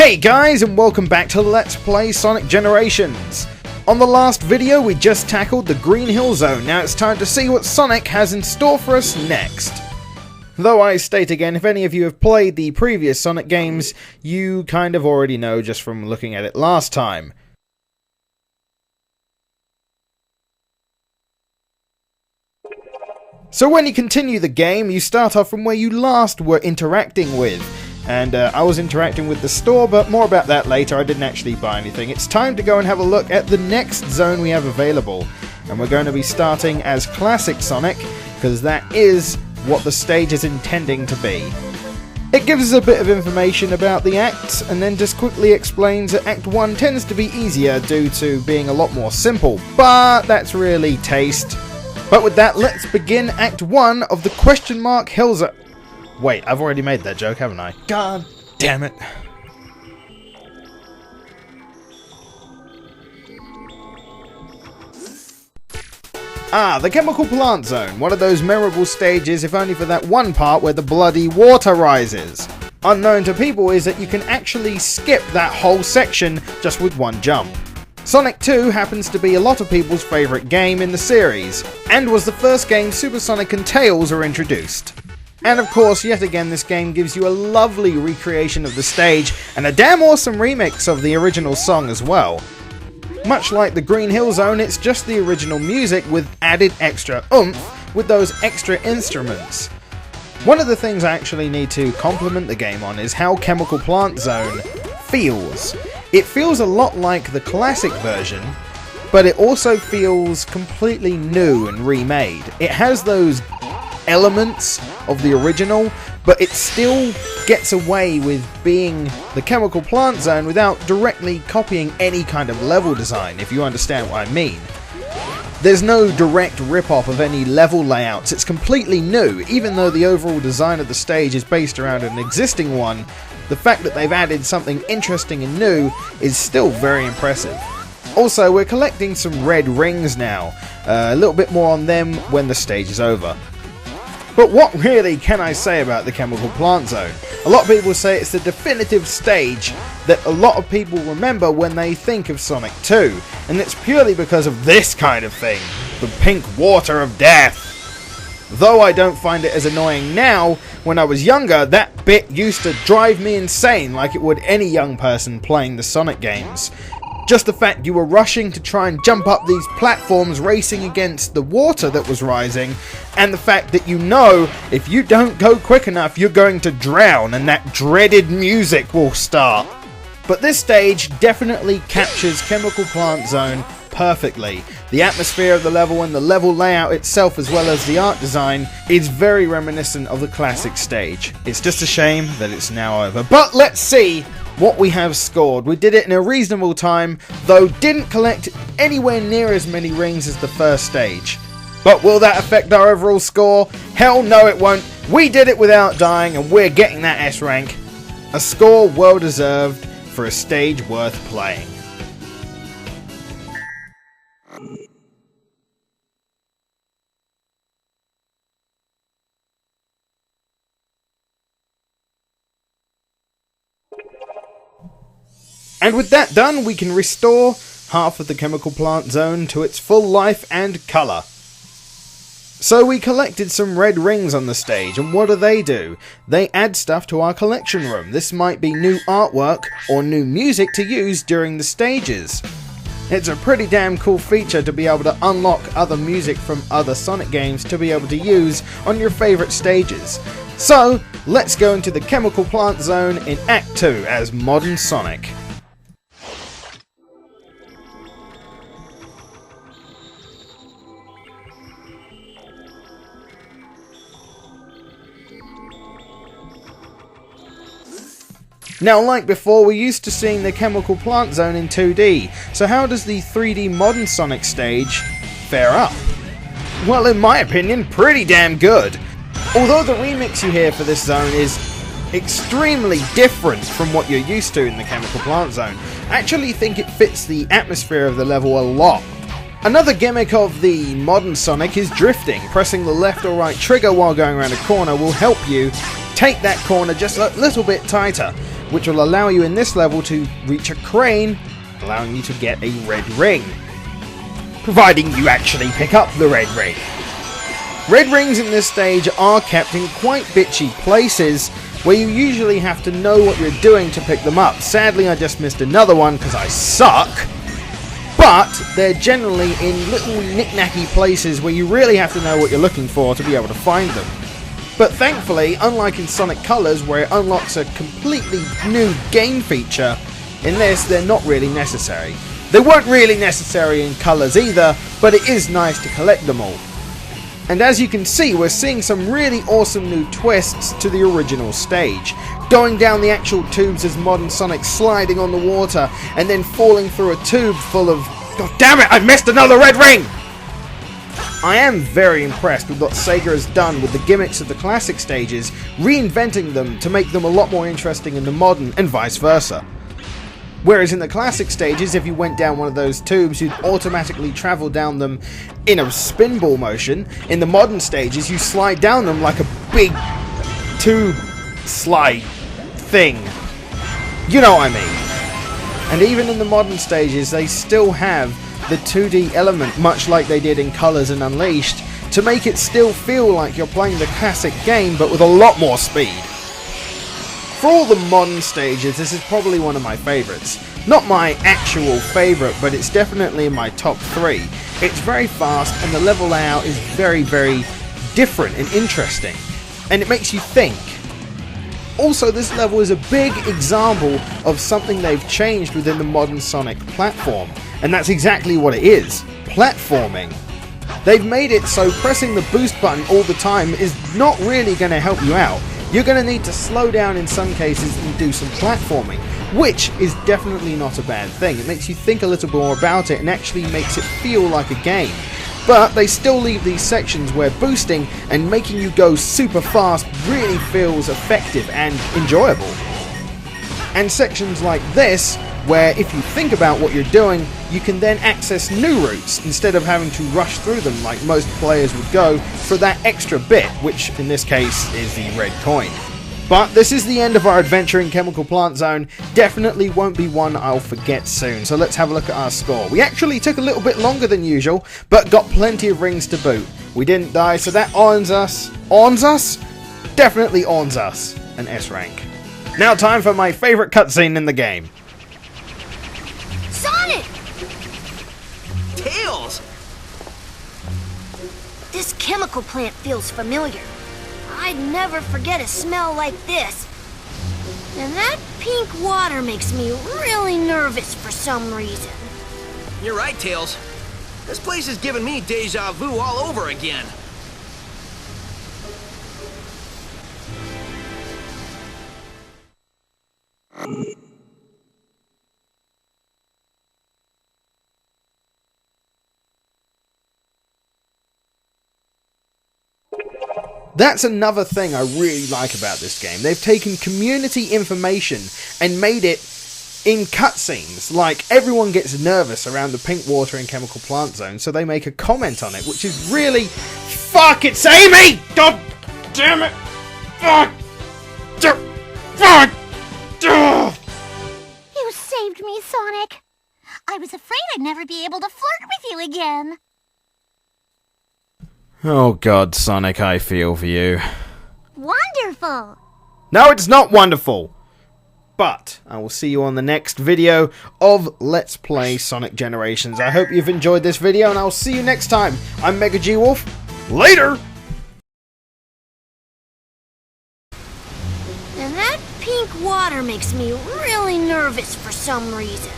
Hey guys, and welcome back to Let's Play Sonic Generations. On the last video we just tackled the Green Hill Zone. Now it's time to see what Sonic has in store for us next. Though I state again, if any of you have played the previous Sonic games, you kind of already know just from looking at it last time. So when you continue the game, you start off from where you last were interacting with. And I was interacting with the store, but more about that later. I didn't actually buy anything. It's time to go and have a look at the next zone we have available. And we're going to be starting as Classic Sonic, because that is what the stage is intending to be. It gives us a bit of information about the acts, and then just quickly explains that Act 1 tends to be easier due to being a lot more simple. But that's really taste. But with that, let's begin Act 1 of the Question Mark Hill Zone. Wait, I've already made that joke, haven't I? God damn it. The Chemical Plant Zone. One of those memorable stages, if only for that one part where the bloody water rises. Unknown to people is that you can actually skip that whole section just with one jump. Sonic 2 happens to be a lot of people's favourite game in the series, and was the first game Super Sonic and Tails were introduced. And of course, yet again, this game gives you a lovely recreation of the stage and a damn awesome remix of the original song as well. Much like the Green Hill Zone, it's just the original music with added extra oomph with those extra instruments. One of the things I actually need to compliment the game on is how Chemical Plant Zone feels. It feels a lot like the classic version, but it also feels completely new and remade. It has those elements of the original, but it still gets away with being the Chemical Plant Zone without directly copying any kind of level design, if you understand what I mean. There's no direct rip-off of any level layouts. It's completely new. Even though the overall design of the stage is based around an existing one, the fact that they've added something interesting and new is still very impressive. Also, we're collecting some red rings now. A little bit more on them when the stage is over. But what really can I say about the Chemical Plant Zone? A lot of people say it's the definitive stage that a lot of people remember when they think of Sonic 2. And it's purely because of this kind of thing. The pink water of death. Though I don't find it as annoying now, when I was younger, that bit used to drive me insane like it would any young person playing the Sonic games. Just the fact you were rushing to try and jump up these platforms racing against the water that was rising, and the fact that you know if you don't go quick enough you're going to drown and that dreaded music will start. But this stage definitely captures Chemical Plant Zone perfectly. The atmosphere of the level and the level layout itself, as well as the art design, is very reminiscent of the classic stage. It's just a shame that it's now over. But let's see what we have scored. We did it in a reasonable time, though didn't collect anywhere near as many rings as the first stage. But will that affect our overall score? Hell no it won't. We did it without dying and we're getting that S rank. A score well deserved for a stage worth playing. And with that done, we can restore half of the Chemical Plant Zone to its full life and colour. So we collected some red rings on the stage, and what do? They add stuff to our collection room. This might be new artwork or new music to use during the stages. It's a pretty damn cool feature to be able to unlock other music from other Sonic games to be able to use on your favourite stages. So, let's go into the Chemical Plant Zone in Act 2 as Modern Sonic. Now, like before, we're used to seeing the Chemical Plant Zone in 2D, so how does the 3D Modern Sonic stage fare up? Well, in my opinion, pretty damn good. Although the remix you hear for this zone is extremely different from what you're used to in the Chemical Plant Zone, I actually think it fits the atmosphere of the level a lot. Another gimmick of the modern Sonic is drifting. Pressing the left or right trigger while going around a corner will help you take that corner just a little bit tighter. which will allow you in this level to reach a crane, allowing you to get a red ring. Providing you actually pick up the red ring. Red rings in this stage are kept in quite bitchy places where you usually have to know what you're doing to pick them up. Sadly, I just missed another one because I suck. But they're generally in little knick-knacky places where you really have to know what you're looking for to be able to find them. But thankfully, unlike in Sonic Colors where it unlocks a completely new game feature, in this they're not really necessary. They weren't really necessary in Colors either, but it is nice to collect them all. And as you can see, we're seeing some really awesome new twists to the original stage. Going down the actual tubes as modern Sonic sliding on the water and then falling through a tube full of... God damn it, I've missed another red ring! I am very impressed with what Sega has done with the gimmicks of the classic stages, reinventing them to make them a lot more interesting in the modern and vice versa. Whereas in the classic stages, if you went down one of those tubes, you'd automatically travel down them in a spinball motion. In the modern stages, you slide down them like a big tube slide thing. You know what I mean. And even in the modern stages, they still have the 2D element, much like they did in Colors and Unleashed, to make it still feel like you're playing the classic game, but with a lot more speed. For all the modern stages, this is probably one of my favourites. Not my actual favourite, but it's definitely in my top 3. It's very fast and the level layout is very, very different and interesting. And it makes you think. Also, this level is a big example of something they've changed within the modern Sonic platform. And that's exactly what it is. Platforming. They've made it so pressing the boost button all the time is not really going to help you out. You're going to need to slow down in some cases and do some platforming, which is definitely not a bad thing. It makes you think a little more about it and actually makes it feel like a game. But they still leave these sections where boosting and making you go super fast really feels effective and enjoyable. And sections like this, where if you think about what you're doing, you can then access new routes instead of having to rush through them like most players would go for that extra bit, which in this case is the red coin. But this is the end of our adventure in Chemical Plant Zone. Definitely won't be one I'll forget soon, so let's have a look at our score. We actually took a little bit longer than usual, but got plenty of rings to boot. We didn't die, so that earns us... Earns us? Definitely earns us an S rank. Now time for my favourite cutscene in the game. Sonic! Tails! This chemical plant feels familiar. I'd never forget a smell like this. And that pink water makes me really nervous for some reason. You're right, Tails. This place is giving me deja vu all over again. That's another thing I really like about this game. They've taken community information and made it in cutscenes. Like, everyone gets nervous around the pink water in Chemical Plant Zone, so they make a comment on it, which is really... Fuck, it's Amy! God damn it! Fuck! Fuck! You saved me, Sonic. I was afraid I'd never be able to flirt with you again. Oh god, Sonic, I feel for you. Wonderful! No, it's not wonderful! But I will see you on the next video of Let's Play Sonic Generations. I hope you've enjoyed this video, and I'll see you next time. I'm MegaGWolf. Later! And that pink water makes me really nervous for some reason.